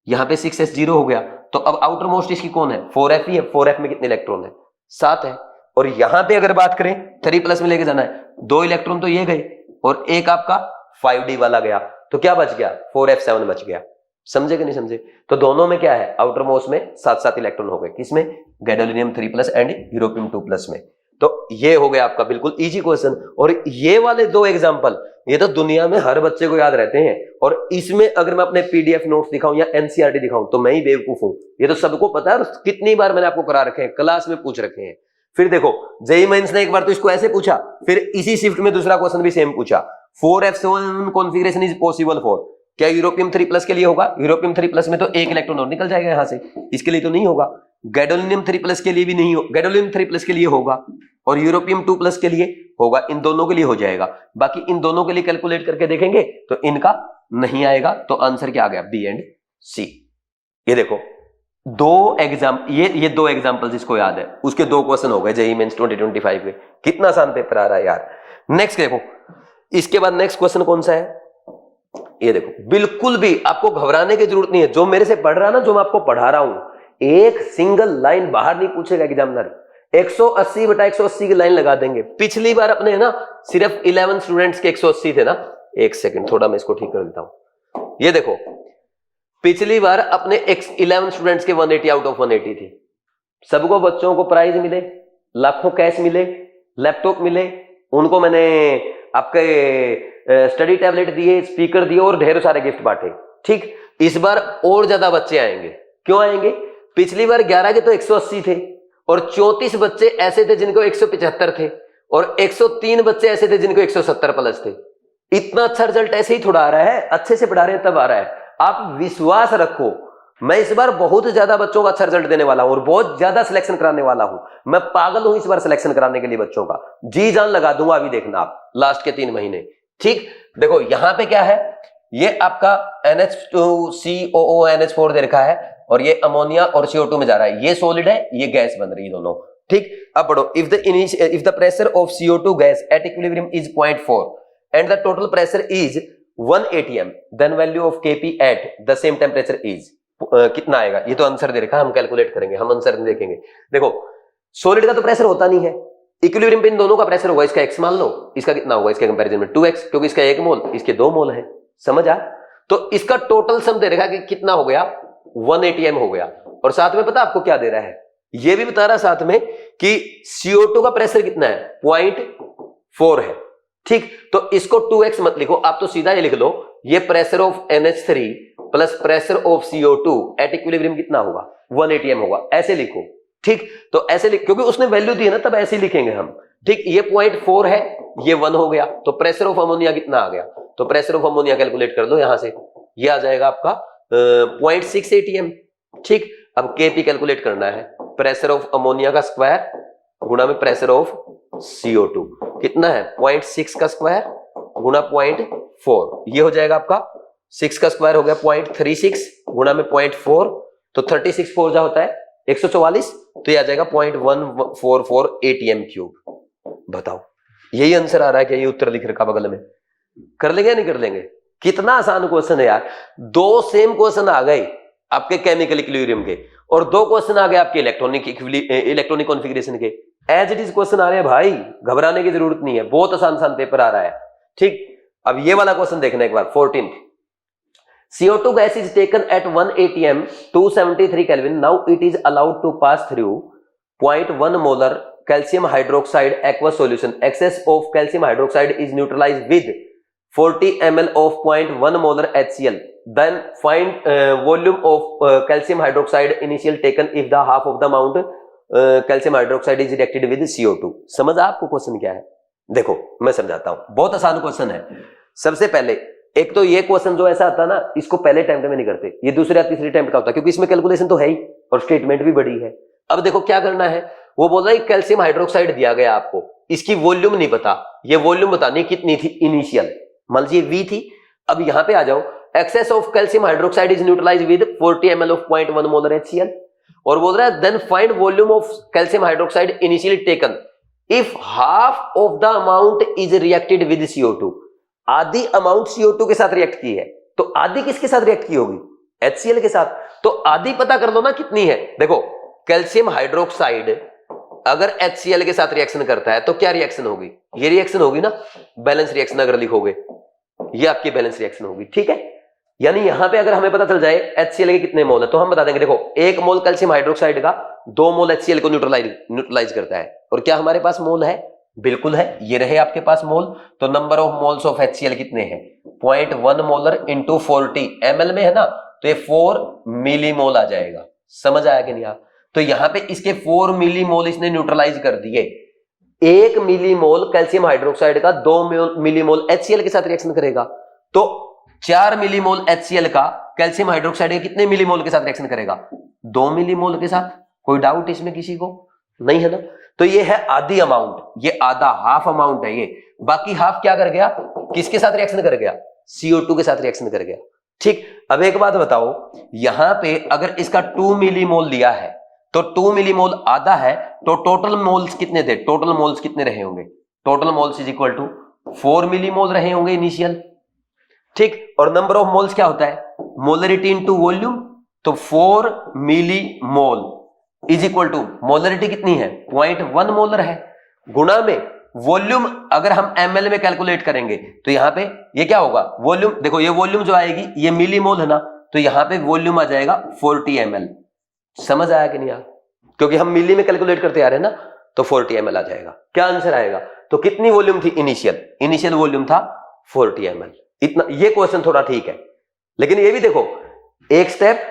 यहां पे 6s0 हो गया। तो अब आउटर मोस्ट इसकी कौन है, 4f ही है। 4f में कितने इलेक्ट्रॉन है, 7 है। और यहां पे अगर बात करें 3+ में लेके जाना है, 2 इलेक्ट्रॉन तो ये गए और एक आपका 5d वाला गया, तो क्या बच गया, 4f7 बच गया। समझे कि नहीं समझे? तो दोनों में क्या है, आउटर मोस्ट में 7-7 इलेक्ट्रॉन हो गए, किसमें, गैडोलिनियम 3+ एंड यूरोपियम 2+ में। तो ये हो गया आपका बिल्कुल इजी क्वेश्चन। और ये वाले 2 एग्जांपल ये तो दुनिया में हर बच्चे को याद रहते हैं, और इसमें अगर मैं अपने पीडीएफ नोट्स दिखाऊं या एनसीईआरटी दिखाऊं तो मैं ही बेवकूफ हूं। ये तो सबको पता है, और कितनी बार मैंने आपको करा रखे हैं, क्लास में पूछ रखे हैं। फिर देखो जेईई मेंस ने एक बार तो इसको ऐसे पूछा, फिर इसी शिफ्ट में दूसरा क्वेश्चन भी सेम पूछा, 4f7 configuration is possible for, क्या यूरोपियम 3+ के लिए होगा? यूरोपियम 3+ में तो एक इलेक्ट्रॉन और निकल जाएगा यहां से, इसके लिए तो नहीं होगा। गैडोलिनियम 3+ के लिए भी नहीं हो, गैडोलिनियम 3+ के लिए होगा और यूरोपियम 2+ के लिए होगा, इन दोनों के लिए हो जाएगा। बाकी इन दोनों के लिए कैलकुलेट करके देखेंगे तो इनका नहीं आएगा, तो आंसर क्या आ गया, बी एंड सी। ये देखो 2 एग्जांपल्स इसको याद है, उसके 2 क्वेश्चन हो गए जेईई मेंस 2025 के। कितना आसान पेपर आ रहा है यार। नेक्स्ट देखो, इसके बाद नेक्स्ट क्वेश्चन कौन सा है, ये देखो, बिल्कुल भी आपको घबराने की जरूरत नहीं है। जो मेरे से पढ़ रहा ना, जो मैं आपको पढ़ा रहा हूं, एक सिंगल लाइन बाहर नहीं पूछेगा एग्जामिनर, 180/180 की लाइन लगा देंगे। पिछली बार अपने है ना सिर्फ 11 स्टूडेंट्स के 180 थे ना। एक सेकंड, थोड़ा मैं इसको ठीक कर देता हूं। ये देखो, पिछली बार अपने 11 स्टूडेंट्स के 180 आउट ऑफ 180 थी। सबको बच्चों को प्राइज मिले, लाखों कैश मिले, लैपटॉप मिले, उनको मैंने आपके स्टडी टैबलेट दिए, स्पीकर दिए और ढेर सारे गिफ्ट बांटे। ठीक, इस बार और ज्यादा बच्चे आएंगे। क्यों आएंगे? पिछली बार 11 के तो 180 थे और 34 बच्चे ऐसे थे जिनको 175 थे और 103 बच्चे ऐसे थे जिनको 170+ थे। इतना अच्छा रिजल्ट ऐसे ही थोड़ा आ रहा है, अच्छे से पढ़ा रहे हैं तब आ रहा है। आप विश्वास रखो, मैं इस बार बहुत ज्यादा बच्चों का अच्छा रिजल्ट देने वाला हूं और बहुत ज्यादा सिलेक्शन कराने वाला हूं। मैं पागल हूं इस बार सिलेक्शन कराने के लिए बच्चों का, जी जान लगा दूंगा। अभी देखना आप लास्ट के 3 महीने। ठीक, देखो यहां पे क्या है, ये आपका NH2COO NH4 दे रखा है और ये अमोनिया और CO2 में जा रहा है। ये सॉलिड है, ये गैस बन रही है दोनों। ठीक, अब पढ़ो, if the pressure of CO2 gas at equilibrium is 0.4 and the total pressure is 1 atm, then value of Kp at the same temperature is, कितना आएगा? ये तो आंसर दे रखा है, हम कैलकुलेट करेंगे, हम आंसर देखेंगे। देखो सॉलिड का तो प्रेशर होता नहीं है, इक्विलिब्रियम पे इन दोनों का प्रेशर होगा, इसका x मान लो, इसका कितना होगा इसके कंपैरिजन में 2x, क्योंकि इसका 1 मोल, इसके 2 मोल है। समझ आ? तो इसका टोटल सम दे रखा है कि कितना हो गया, 1 atm हो गया। और साथ में पता आपको क्या दे रहा है, ये भी बता रहा साथ में कि CO2 का प्रेशर कितना है, 0.4 है। ठीक, तो इसको 2x मत लिखो, आप तो सीधा ये लिख लो, ये pressure of NH3 plus pressure of CO2 at equilibrium कितना होगा, 1 atm होगा, ऐसे लिखो। ठीक, तो ऐसे लिख, क्योंकि उसने वैल्यू दी है ना, तब ऐसे ही लिखेंगे हम। ठीक, ये 0.4 है, ये 1 हो गया, तो प्रेशर ऑफ अमोनिया कितना आ गया, तो प्रेशर ऑफ अमोनिया कैलकुलेट कर लो यहां से, ये आ जाएगा आपका 0.6 atm। ठीक, अब Kp कैलकुलेट करना है, प्रेशर ऑफ अमोनिया का स्क्वायर गुणा में प्रेशर ऑफ CO2 कितना है, 0.6 का स्क्वायर गुणा 0.4, ये हो जाएगा आपका 6 का स्क्वायर हो गया 0.36 गुणा में 0.4, तो 36 4 होता है 144, तो ये आ जाएगा 0.144 atm क्यूब। बताओ, यही आंसर आ रहा है क्या? ये उत्तर लिख रखा बगल में, कर लेंगे या नहीं कर लेंगे? कितना आसान क्वेश्चन है यार। 2 सेम क्वेश्चन आ गए आपके केमिकल इक्विलिब्रियम के और 2 क्वेश्चन आ गए आपके इलेक्ट्रॉनिक कॉन्फ़िगरेशन के। एज इट इज क्वेश्चन आ रहे हैं भाई, घबराने की जरूरत नहीं है, बहुत आसान पेपर आ रहा है। ठीक, अब ये वाला क्वेश्चन देखना एक बार, 14th, CO2 gas is taken at 1 atm 273 Kelvin. Now it is allowed to pass through 0.1 molar calcium hydroxide aqueous solution. Excess of calcium hydroxide is neutralized with 40 ml of 0.1 molar HCl. Then find volume of calcium hydroxide initial taken if the half of the amount calcium hydroxide is reacted with CO2. समझ आपको question क्या है? देखो मैं समझाता हूं, बहुत आसान क्वेश्चन है। सबसे पहले एक तो ये क्वेश्चन जो ऐसा आता है ना, इसको पहले अटेम्प्ट में नहीं करते, ये दूसरे या तीसरे अटेम्प्ट का होता है, क्योंकि इसमें कैलकुलेशन तो है ही और स्टेटमेंट भी बड़ी है। अब देखो क्या करना है, वो बोल रहा है कैल्शियम हाइड्रोक्साइड दिया गया आपको, इसकी वॉल्यूम नहीं पता, ये वॉल्यूम बतानी कितनी थी इनिशियल, मान लीजिए V थी। अब यहां पे आ जाओ, excess of calcium hydroxide is neutralised with 40 ml of 0.1 molar HCl। और बोल रहा है then find volume of calcium hydroxide initially taken if half of the amount is reacted with CO2। आधी अमाउंट CO2 के साथ रिएक्ट की है, तो आधी किसके साथ रिएक्ट की होगी? HCl के साथ। तो आधी पता कर लो ना कितनी है। देखो कैल्शियम हाइड्रोक्साइड अगर HCl के साथ रिएक्शन करता है तो क्या रिएक्शन होगी? ये रिएक्शन होगी ना, बैलेंस रिएक्शन अगर लिखोगे ये आपकी बैलेंस रिएक्शन होगी, ठीक है। यानी यहां पे अगर हमें पता चल जाए HCl के कितने मोल है तो हम बता देंगे देखो 1 मोल कैल्शियम हाइड्रोक्साइड का 2 मोल HCl को न्यूट्रलाइज करता है। और क्या हमारे पास मोल है? बिल्कुल है, ये रहे आपके पास मोल। तो number of moles of HCl कितने हैं? 0.1 मोलर इंटू 40 ml में है ना, तो ये 4 मिलीमोल आ जाएगा। समझ आया कि नहीं आप? तो यहां पे इसके 4 मिलीमोल इसने न्यूट्रलाइज कर दिए। 1 मिलीमोल कैल्शियम हाइड्रोक्साइड का 2 मिलीमोल HCl के साथ रिएक्शन करेगा, तो 4 मिलीमोल HCl का कैल्शियम हाइड्रोक्साइड के कितने मिलीमोल के साथ रिएक्शन करेगा? 2 मिलीमोल के साथ। कोई डाउट इसमें किसी को? नहीं है ना। तो ये है आधी अमाउंट, ये आधा हाफ अमाउंट है ये। बाकी हाफ क्या कर गया? किसके साथ रिएक्शन कर गया? CO2 के साथ रिएक्शन कर गया, ठीक। अब एक बात बताओ, यहां पे अगर इसका 2 मिलीमोल लिया है तो 2 मिलीमोल आधा है, तो टोटल मोल्स कितने थे? टोटल मोल्स कितने रहे होंगे? Total moles is equal to 4 millimole रहे होंगे इनिशियल, ठीक। और नंबर ऑफ मोल्स क्या होता है? Molarity into volume. तो 4 millimole is equal to molarity कितनी है? 0.1 मोलर है, गुणा में वॉल्यूम अगर हम ml में कैलकुलेट करेंगे तो यहां पे ये क्या होगा? वॉल्यूम देखो, ये वॉल्यूम जो आएगी ये मिलीमोल है ना, तो यहां पे वॉल्यूम आ जाएगा 40 ml। समझ आया कि नहीं यार? क्योंकि हम मिली में कैलकुलेट करते आ रहे हैं ना, तो 40 ml आ जाएगा। क्या आंसर आएगा? तो कितनी वॉल्यूम थी इनिशियल वॉल्यूम था 40 ml। इतना, ये क्वेश्चन थोड़ा ठीक है, लेकिन ये भी देखो एक स्टेप,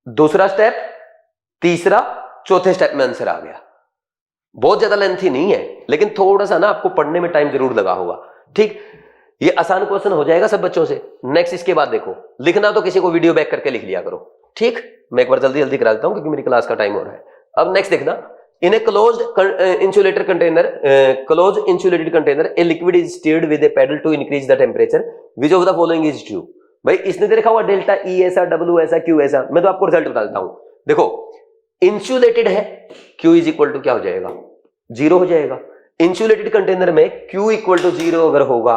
दूसरा स्टेप, तीसरा, चौथे स्टेप में आंसर आ गया। बहुत ज्यादा लेंथी नहीं है, लेकिन थोड़ा सा ना आपको पढ़ने में टाइम जरूर लगा होगा, ठीक। ये आसान क्वेश्चन हो जाएगा सब बच्चों से। नेक्स्ट इसके बाद देखो, लिखना तो किसी को वीडियो बैक करके लिख लिया करो, ठीक। मैं एक बार जल्दी जल्दी करा देता हूं क्योंकि मेरी क्लास का टाइम हो रहा है। अब नेक्स्ट देखना, in a closed insulated container a liquid is stirred with a paddle to increase the temperature, which of the following is true. भाई इसने देखा हुआ डेल्टा E ऐसा, W ऐसा, Q ऐसा। मैं तो आपको रिजल्ट बता देता हूं। देखो इंसुलेटेड है, Q इज इक्वल टू क्या हो जाएगा? 0 हो जाएगा। इंसुलेटेड कंटेनर में Q इक्वल टू 0 अगर होगा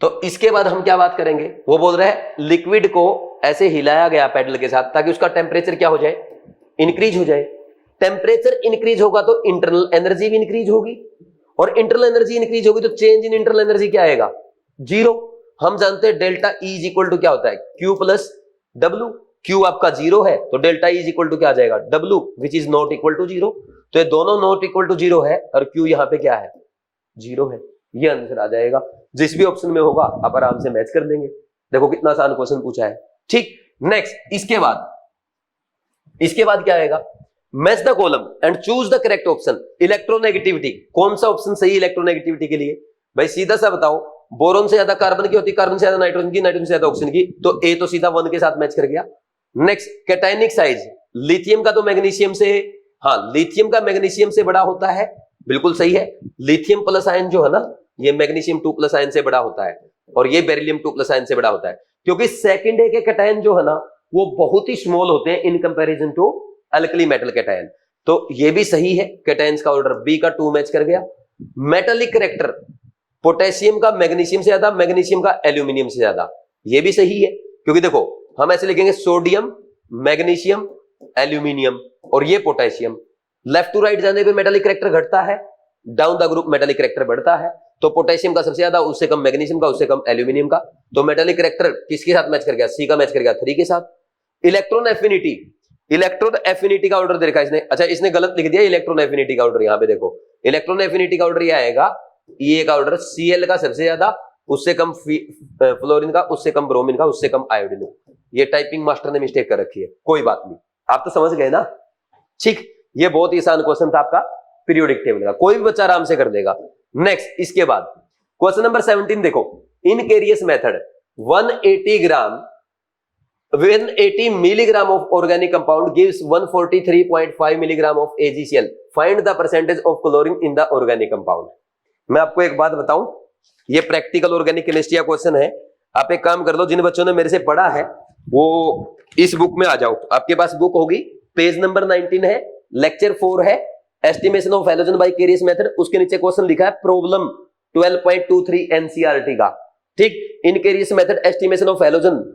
तो इसके बाद हम क्या बात करेंगे? वो बोल रहे हैं लिक्विड को ऐसे हिलाया गया पैडल के साथ ताकि उसका टेम्परेचर क्या हो जाए? इंक्रीज हो जाए। टेम्परेचर इंक्रीज होगा तो इंटरनल एनर्जी भी इंक्रीज होगी, और इंटरनल एनर्जी इंक्रीज होगी तो चेंज इन इंटरनल एनर्जी क्या आएगा? 0। हम जानते हैं delta E is equal to क्या होता है? Q plus W। Q आपका 0 है तो delta E is equal to क्या आ जाएगा? W, which is not equal to 0। तो ये दोनों नॉट इक्वल टू 0 है और Q यहां पे क्या है? 0 है। ये आंसर आ जाएगा। जिस भी ऑप्शन में होगा आप आराम से मैच कर देंगे। देखो कितना आसान क्वेश्चन पूछा है, ठीक। नेक्स्ट इसके बाद क्या आएगा? Match the column and choose the correct option. Electronegativity, कौन सा ऑप्शन सही इलेक्ट्रोनेगेटिविटी के लिए? भाई सीधा सा बताओ, बोरोन से ज्यादा कार्बन की होती, कार्बन से ज्यादा नाइट्रोजन की, नाइट्रोजन से ज्यादा ऑक्सीजन की, तो ए तो सीधा 1 के साथ मैच कर गया। नेक्स्ट कैटायनिक साइज, लिथियम का तो मैग्नीशियम से, हाँ लिथियम का मैग्नीशियम से बड़ा होता है, बिल्कुल सही है। लिथियम प्लस आयन जो है ना, ये मैग्नीशियम 2 प्लस आयन से बड़ा होता है, और ये बेरिलियम 2 प्लस आयन से बड़ा होता है, क्योंकि सेकंड ए के कैटायन जो है ना वो बहुत ही स्मॉल होते हैं in comparison to alkali metal cation. तो ये भी सही है, कैटायंस का ऑर्डर बी का 2 मैच कर गया। मेटालिक कैरेक्टर, पोटेशियम का मैग्नीशियम से ज्यादा, मैग्नीशियम का एल्यूमिनियम से ज्यादा, ये भी सही है, क्योंकि देखो हम ऐसे लिखेंगे सोडियम, मैग्नीशियम, एल्यूमिनियम और ये पोटेशियम। लेफ्ट टू राइट जाने पे मेटालिक कैरेक्टर घटता है, down the group metallic character बढ़ता है। तो पोटेशियम का सबसे ज्यादा, उससे कम मैग्नीशियम का, उससे कम एल्यूमिनियम का। तो मेटालिक कैरेक्टर किसके साथ मैच कर गया? सी का मैच कर गया 3 के साथ। इलेक्ट्रॉन एफिनिटी, इलेक्ट्रॉन एफिनिटी का ऑर्डर दे रखा है इसने। अच्छा इसने गलत लिख दिया इलेक्ट्रॉन एफिनिटी का ऑर्डर। यहां पे देखो इलेक्ट्रॉन एफिनिटी का ऑर्डर ये आएगा, ये का ऑर्डर Cl का सबसे ज्यादा, उससे कम फ्लोरीन का, उससे कम ब्रोमीन का, उससे कम आयोडीन। ये टाइपिंग मास्टर ने मिस्टेक कर रखी है, कोई बात नहीं, आप तो समझ गए ना, ठीक। ये बहुत ही आसान क्वेश्चन था आपका पीरियोडिक टेबल का, कोई भी बच्चा आराम से कर देगा। नेक्स्ट इसके बाद क्वेश्चन नंबर 17 देखो, इन carious method 180 milligram of organic compound gives 143.5 milligram of AgCl. Find the percentage of chlorine in the organic compound. मैं आपको एक बात बताऊं, ये प्रैक्टिकल ऑर्गेनिक केमिस्ट्री का क्वेश्चन है। आप एक काम कर लो, जिन बच्चों ने मेरे से पढ़ा है वो इस बुक में आ जाओ, आपके पास बुक होगी पेज नंबर 19 है, लेक्चर 4 है, estimation of halogen by Carius method. उसके नीचे क्वेश्चन लिखा है प्रॉब्लम 12.23 एनसीईआरटी का। ठीक, in Carius method estimation of halogen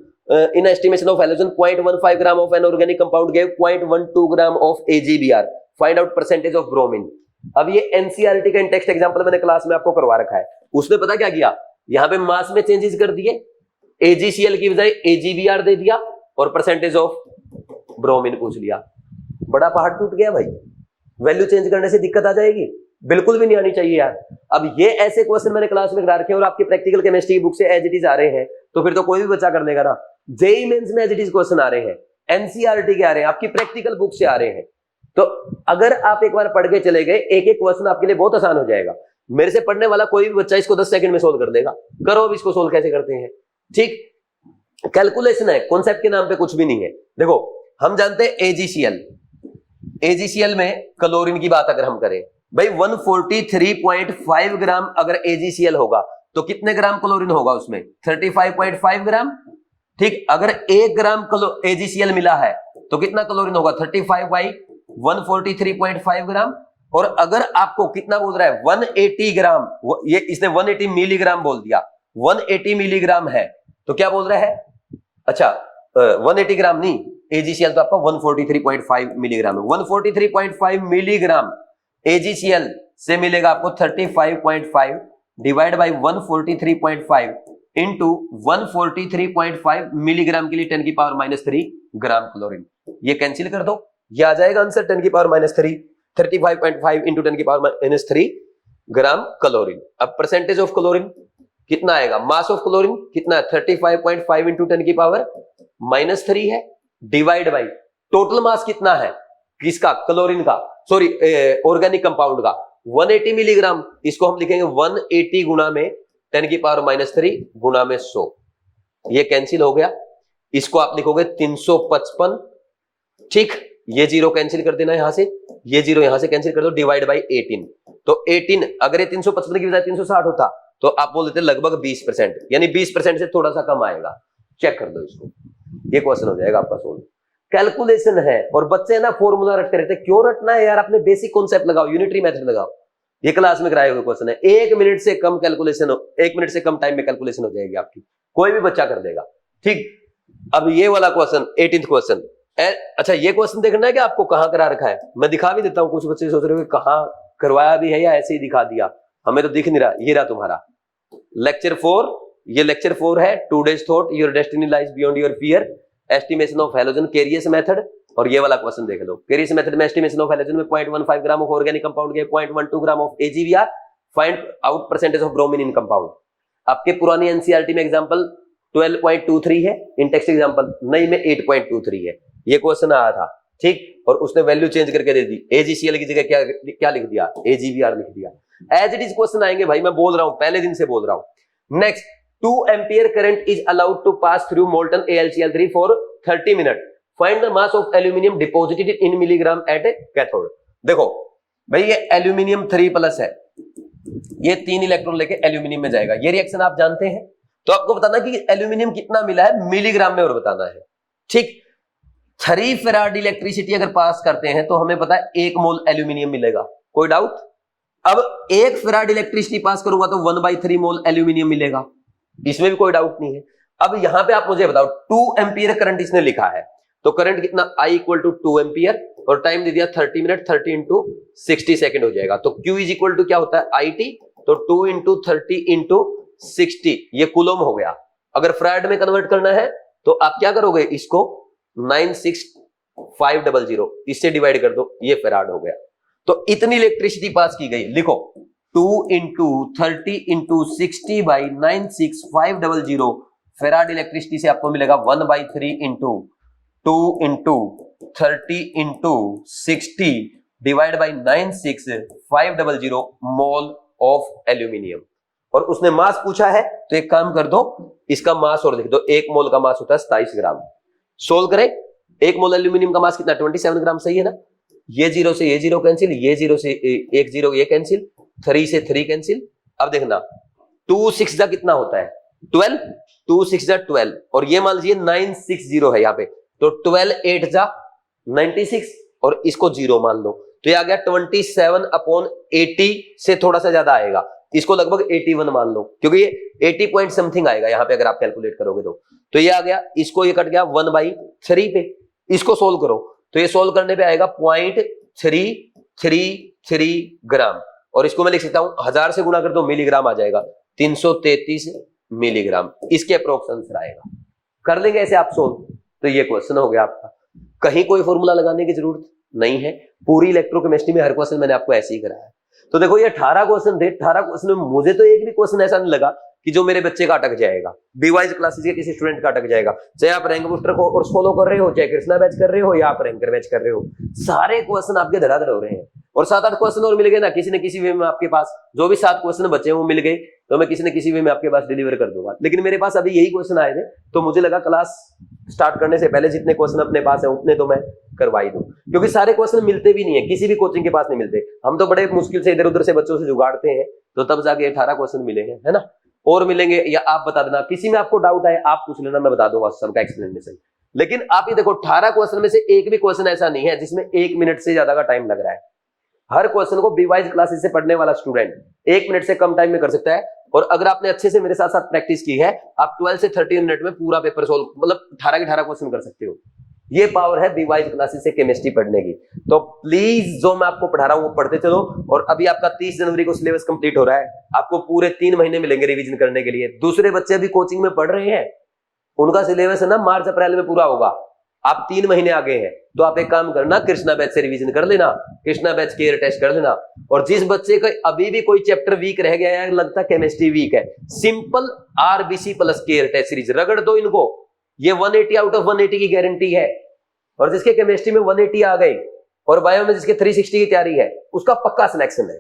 in estimation of halogen 0.15 gram of an organic compound gave 0.12 gram of AgBr. Find out percentage of bromine. अब ये NCERT का text example मैंने क्लास में आपको करवा रखा है। उसने पता क्या किया, यहाँ पे मास में चेंजेस कर दिए, AgCl की बजाय AgBr दे दिया और परसेंटेज ऑफ ब्रोमीन पूछ लिया। बड़ा पहाड़ टूट गया भाई। वैल्यू चेंज करने से दिक्कत आ जाएगी? बिल्कुल भी नहीं आनी चाहिए यार। अब ये ऐसे क्वेश्चन मैंने क्लास में करा रखे हैं और आपकी प्रैक्टिकल केमिस्ट्री की बुक से एज इट इज आ रहे हैं, तो फिर तो कोई भी बच्चा कर लेगा ना। जेईई मेंस में एज इट इज क्वेश्चन आ रहे हैं, एनसीईआरटी के आ रहे हैं, आपकी प्रैक्टिकल बुक से आ रहे हैं। तो अगर आप एक बार पढ़ के चले गए, एक एक क्वेश्चन आपके लिए बहुत आसान हो जाएगा। मेरे से पढ़ने वाला कोई भी बच्चा इसको 10 सेकंड में सोल्व कर देगा। करो अब इसको सोल्व कैसे करते हैं। ठीक, कैलकुलेशन है, कॉन्सेप्ट के नाम पे कुछ भी नहीं है। देखो हम जानते हैं AgCl, AgCl में क्लोरीन की बात अगर हम करें भाई 143.5 ग्राम अगर AgCl होगा तो कितने ग्राम क्लोरीन होगा उसमें? 35.5 ग्राम। ठीक, अगर 1 ग्राम AgCl मिला है तो कितना क्लोरीन होगा? 35 बाई 143.5 ग्राम। और अगर आपको कितना बोल रहा है? 180 ग्राम, ये इसने 180 मिलीग्राम बोल दिया, 180 मिलीग्राम है तो क्या बोल रहा है? अच्छा 180 ग्राम नहीं, AgCl तो आपका 143.5 मिलीग्राम है। 143.5 मिलीग्राम AgCl से मिलेगा आपको 35.5 डिवाइड बाई 143.5 इंटू 143.5 मिलीग्राम के लिए 10 की पावर -3 ग्राम क्लोरीन। ये कैंसिल कर दो, ये आ जाएगा आंसर 10 की पावर -3, 35.5 इंटू 10 की पावर -3 ग्राम क्लोरीन। अब परसेंटेज ऑफ क्लोरीन कितना आएगा? मास ऑफ क्लोरीन कितना है? 35.5 इंटू 10 की पावर -3 है, डिवाइड बाई टोटल मास कितना है किसका? क्लोरीन का, सॉरी ऑर्गेनिक कंपाउंड का 180 मिलीग्राम। इसको हम लिखेंगे 180 गुना में 10 की पावर -3 गुना में 100। ये कैंसिल हो गया, इसको आप लिखोगे 355। ठीक, ये जीरो कैंसिल कर देना यहां से, ये जीरो यहां से कैंसिल कर दो, डिवाइड बाई 18। तो 18 अगर ये 355 की बजाय 360 होता तो आप बोल देते लगभग 20%, यानी 20% से थोड़ा सा कम आएगा। चेक कर दो इसको, ये क्वेश्चन हो जाएगा आपका सोल्व। कैलकुलेशन है और बच्चे ना फॉर्मूला रटते रहते। क्यों रटना है यार? अपने बेसिक कॉन्सेप्ट लगाओ, यूनिटरी मेथड लगाओ। ये क्लास में कराए हुए क्वेश्चन है। 1 मिनट से कम कैलकुलेशन हो, 1 मिनट से कम टाइम में कैलकुलेशन हो जाएगी आपकी, कोई भी बच्चा कर देगा। ठीक, अब ये वाला क्वेश्चन 18th क्वेश्चन। अच्छा ये क्वेश्चन देखना है कि आपको कहां करा रखा है, मैं दिखा भी देता हूं। कुछ बच्चे सोच रहे हो कहां करवाया भी है या ऐसे ही दिखा दिया, हमें तो दिख नहीं रहा। ये रहा तुम्हारा लेक्चर 4, ये लेक्चर 4 है, 2 days thought your destiny lies beyond your fear, estimation of halogen Carius method. और ये वाला क्वेश्चन देख लो, कैरियस मेथड में एस्टिमेशन ऑफ हैलोजन में 0.15 ग्राम ऑफ ऑर्गेनिक कंपाउंड के 0.12 gram of AgBr, find out percentage of bromine in compound. आपके पुरानी एनसीईआरटी में एग्जांपल 12.23 है, इन टेक्स्ट एग्जांपल नई में 8.23 है। ये क्वेश्चन आया था। ठीक, और उसने वैल्यू चेंज करके दे दी, AgCl की जगह क्या लिख दिया? AgBr लिख दिया। एज इट इज क्वेश्चन आएंगे भाई, मैं बोल रहा हूं, पहले दिन से बोल रहा हूं। Next, 2 ampere current is allowed to pass through molten AlCl3 for 30 minutes. Find the mass of aluminium deposited in milligram at a cathode. देखो भाई ये एल्यूमिनियम 3+ है, ये 3 इलेक्ट्रॉन लेके एल्यूमिनियम में जाएगा। ये रिएक्शन आप जानते हैं, तो आपको बताना कि एल्यूमिनियम कितना मिला है मिलीग्राम में और बताना है। ठीक, 3 फेराड इलेक्ट्रिसिटी अगर पास करते हैं तो हमें पता है 1 मोल एल्यूमिनियम मिलेगा। कोई डाउट? अब 1 फेराड इलेक्ट्रिसिटी पास करूंगा तो 1/3 मोल एल्यूमिनियम मिलेगा, इसमें भी कोई डाउट नहीं है। अब यहां पे आप मुझे बताओ 2 एम्पियर करंट इसने लिखा है, तो करंट कितना? I = 2 एम्पियर और टाइम दे दिया 30 मिनट, 30 × 60 सेकंड हो जाएगा। तो Q = क्या होता है? IT, तो 2 × 30 × 60, ये कूलम हो गया। अगर फैराड में कन्वर्ट करना है तो आप क्या करोगे? इसको 96500 इससे डिवाइड कर दो, ये फैराड हो गया। तो इतनी इलेक्ट्रिसिटी पास की गई। लिखो 2 × 30 × 60 बाई 96500 फैराड इलेक्ट्रिसिटी से आपको मिलेगा 1/3 × 2 × 30 × 60 divide by 96500 mole of aluminium. और उसने मास पूछा है तो एक काम कर दो, इसका मास और लिख दो। 1 मोल का मास होता है 27 ग्राम। सोल्व करें, 1 मोल एल्यूमिनियम का मास कितना? 27 ग्राम। सही है ना? ये 0 से ये 0 कैंसिल, ये 0 से 1 0 ये कैंसिल, 3 से 3 कैंसिल। अब देखना 2 6 जा कितना होता है? 12, 2 6 जा 12, और ये मान लीजिए 960 है यहाँ पे, तो 12 8 जा 96 और इसको 0 मान लो, तो ये आ गया 27/80 से थोड़ा सा ज्यादा आएगा, इसको लगभग 81 मान लो, क्योंकि ये 80 पॉइंट समथिंग आएगा यहाँ पे अगर आप कैलकुलेट करोगे तो ये आ गया, इसको ये कट गया 1/3 पे, इसको सोल्व करो तो ये सोल्व करने पे आएगा 0.333 ग्राम, और इसको मैं लिख सकता हूं 1000 से गुणा कर दो मिलीग्राम आ जाएगा, 333 मिलीग्राम इसके अप्रोक्स आंसर आएगा। कर लेंगे ऐसे आप सोल्व, तो ये क्वेश्चन हो गया आपका, कहीं कोई फॉर्मूला लगाने की जरूरत नहीं है, पूरी इलेक्ट्रोकेमिस्ट्री में हर क्वेश्चन मैंने आपको ऐसे ही कराया है। तो देखो ये 18 क्वेश्चन थे, 18 क्वेश्चन में मुझे तो एक भी क्वेश्चन ऐसा नहीं लगा कि जो मेरे बच्चे का अटक जाएगा, बीवाइज क्लासेस के किसी स्टूडेंट का अटक जाएगा, चाहे आप रैंक बूस्टर को कोर्स फॉलो कर रहे हो, चाहे कृष्णा बैच कर रहे हो या आप रैंकर बैच कर रहे हो, सारे क्वेश्चन आपके धड़ाधड़ हो रहे हैं। और 7-8 क्वेश्चन और मिल गए ना किसी न किसी वे में आपके पास, जो भी 7 क्वेश्चन बचे हैं वो मिल गए तो मैं किसी न किसी वे में आपके पास डिलीवर कर दूंगा। लेकिन मेरे पास अभी यही क्वेश्चन आए थे, तो मुझे लगा क्लास स्टार्ट करने से पहले जितने क्वेश्चन अपने पास है उतने तो मैं करवाई दूं, क्योंकि सारे क्वेश्चन मिलते भी नहीं है, किसी भी कोचिंग के पास नहीं मिलते। हम तो बड़े मुश्किल से इधर उधर से बच्चों से जुगाड़ते हैं, तो तब जाके 18 क्वेश्चन मिले हैं, है ना। और मिलेंगे या आप बता देना, किसी में आपको डाउट है आप पूछ लेना, मैं बता दूंगा सबका एक्सप्लेनेशन। लेकिन आप ये देखो 18 क्वेश्चन में से एक भी क्वेश्चन ऐसा नहीं है जिसमें 1 मिनट से ज्यादा का टाइम लग रहा है। हर क्वेश्चन को बीवाइज क्लासेस से पढ़ने वाला स्टूडेंट 1 मिनट से कम टाइम में कर सकता है, और अगर आपने अच्छे से मेरे साथ साथ प्रैक्टिस की है, आप 12 से 13 मिनट में पूरा पेपर सोल्व, मतलब 18 के 18 क्वेश्चन कर सकते हो। ये पावर है बीवाइज क्लासेस से केमिस्ट्री पढ़ने की। तो प्लीज जो मैं आपको पढ़ा रहा हूं वो पढ़ते चलो। और अभी आपका 30 जनवरी को सिलेबस कंप्लीट हो रहा है, आपको पूरे 3 महीने मिलेंगे रिवीजन करने के लिए। दूसरे बच्चे अभी कोचिंग में पढ़ रहे हैं, उनका सिलेबस है ना मार्च अप्रैल में पूरा होगा, आप 3 महीने आगे हैं, तो आप एक काम करना, कृष्णा बैच से रिवीजन कर लेना, कृष्णा बैच केयर टेस्ट कर लेना। और जिस बच्चे का अभी भी कोई चैप्टर वीक रह गया है, लगता है केमिस्ट्री वीक है, simple RBC plus care test series रगड़ दो इनको, ये 180 आउट ऑफ 180 की गारंटी है। और जिसके केमिस्ट्री में 180 आ गई और बायो में जिसके 360 की तैयारी है, उसका पक्का सिलेक्शन है।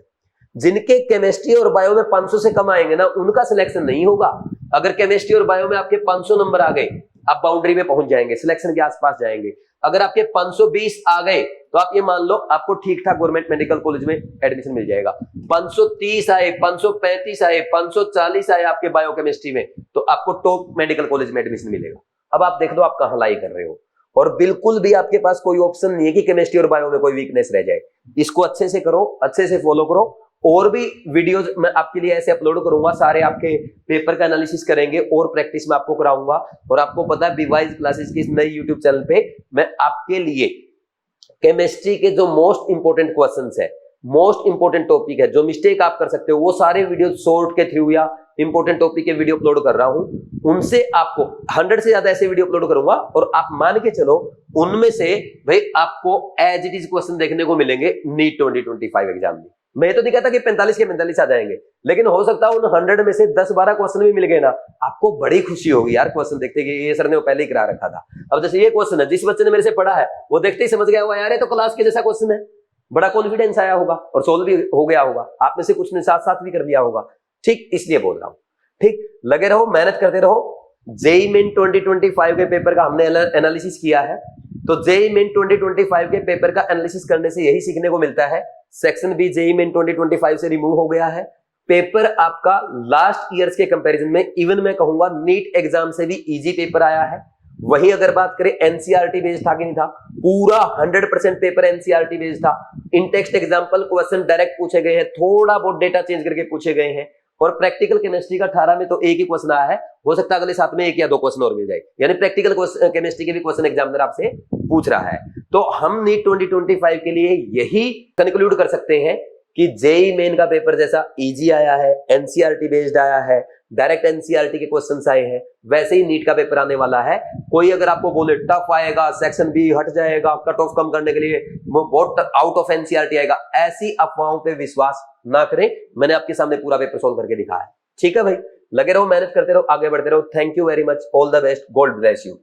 जिनके केमिस्ट्री और बायो में 500 से कम आएंगे ना, उनका सिलेक्शन नहीं होगा। अगर केमिस्ट्री और बायो में आपके 500 नंबर आ गए, आप बाउंड्री में पहुंच जाएंगे, सिलेक्शन के आसपास जाएंगे। अगर आपके 520 आ गए तो आप ये मान लो आपको ठीक ठाक गवर्नमेंट मेडिकल कॉलेज में एडमिशन मिल जाएगा। 530 आए, 535 आए, 540 आए आपके बायोकेमिस्ट्री में, तो आपको टॉप मेडिकल कॉलेज में एडमिशन मिलेगा। अब आप देख लो आप कहां लाई कर रहे हो। और बिल्कुल भी आपके पास कोई ऑप्शन नहीं है कि केमिस्ट्री और बायो में कोई वीकनेस रह जाए। इसको अच्छे से करो, अच्छे से फॉलो करो। और भी वीडियोस मैं आपके लिए ऐसे अपलोड करूंगा, सारे आपके पेपर का एनालिसिस करेंगे और प्रैक्टिस में आपको कराऊंगा। और आपको पता है बीवाइज क्लासेस की इस नई यूट्यूब चैनल पे मैं आपके लिए केमिस्ट्री के जो मोस्ट इंपोर्टेंट क्वेश्चंस है, मोस्ट इंपोर्टेंट टॉपिक है, जो मिस्टेक आप कर सकते हो, वो सारे वीडियो शॉर्ट के थ्रू या इंपोर्टेंट टॉपिक के वीडियो अपलोड कर रहा हूं। उनसे आपको 100 से ज्यादा ऐसे वीडियो अपलोड करूंगा, और आप मान के चलो उनमें से भाई आपको एज इट इज क्वेश्चन देखने को मिलेंगे नीट 2025 एग्जाम में। मैं तो नहीं कहता कि 45 के 45 आ जाएंगे, लेकिन हो सकता है उन 100 में से 10-12 क्वेश्चन भी मिल गए ना, आपको बड़ी खुशी होगी यार क्वेश्चन देखते कि ये सर ने वो पहले ही करा रखा था। अब जैसे ये क्वेश्चन है, जिस बच्चे ने मेरे से पढ़ा है वो देखते ही समझ गया होगा यार ये तो क्लास के जैसा क्वेश्चन है, बड़ा कॉन्फिडेंस आया होगा और सोल्व भी हो गया होगा। आप में से कुछ ने साथ साथ भी कर दिया होगा, ठीक इसलिए बोल रहा हूं। ठीक, लगे रहो, मेहनत करते रहो। जेईई मेन 2025 के पेपर का हमने एनालिसिस किया है, तो जेईई मेन 2025 के पेपर का एनालिसिस करने से यही सीखने को मिलता है। सेक्शन बी जेईई मेन 2025 से रिमूव हो गया है। पेपर आपका लास्ट ईयर्स के कंपैरिजन में, इवन मैं कहूंगा नीट एग्जाम से भी इजी पेपर आया है। वहीं अगर बात करें एनसीईआरटी बेस्ड था कि नहीं था, पूरा 100% पेपर एनसीईआरटी बेस्ड था। इन टेक्स्ट एग्जांपल क्वेश्चन डायरेक्ट पूछे गए हैं, थोड़ा बहुत डेटा चेंज करके पूछे गए हैं। और प्रैक्टिकल केमिस्ट्री का 18 में तो एक ही क्वेश्चन आया है, हो सकता है अगले 7 में 1 या 2 क्वेश्चन और मिल जाए, यानी प्रैक्टिकल केमिस्ट्री के भी क्वेश्चन एग्जामिनर आपसे पूछ रहा है। तो हम नीट 2025 के लिए यही कंक्लूड कर सकते हैं कि जेईई मेन का पेपर जैसा इजी आया है, एनसीईआरटी बेस्ड आया है, डायरेक्ट एनसीईआरटी के क्वेश्चंस आए हैं, वैसे ही नीट का पेपर आने वाला है। कोई अगर आपको बोले टफ आएगा, सेक्शन बी हट जाएगा, कट ऑफ कम करने के लिए वो बहुत आउट ऑफ एनसीईआरटी आएगा, ऐसी अफवाहों पे विश्वास ना करें। मैंने आपके सामने पूरा पेपर सोल्व करके दिखाया है। ठीक है भाई, लगे रहो, मेहनत करते रहो, आगे बढ़ते रहो। Thank you very much, all the best, God bless you.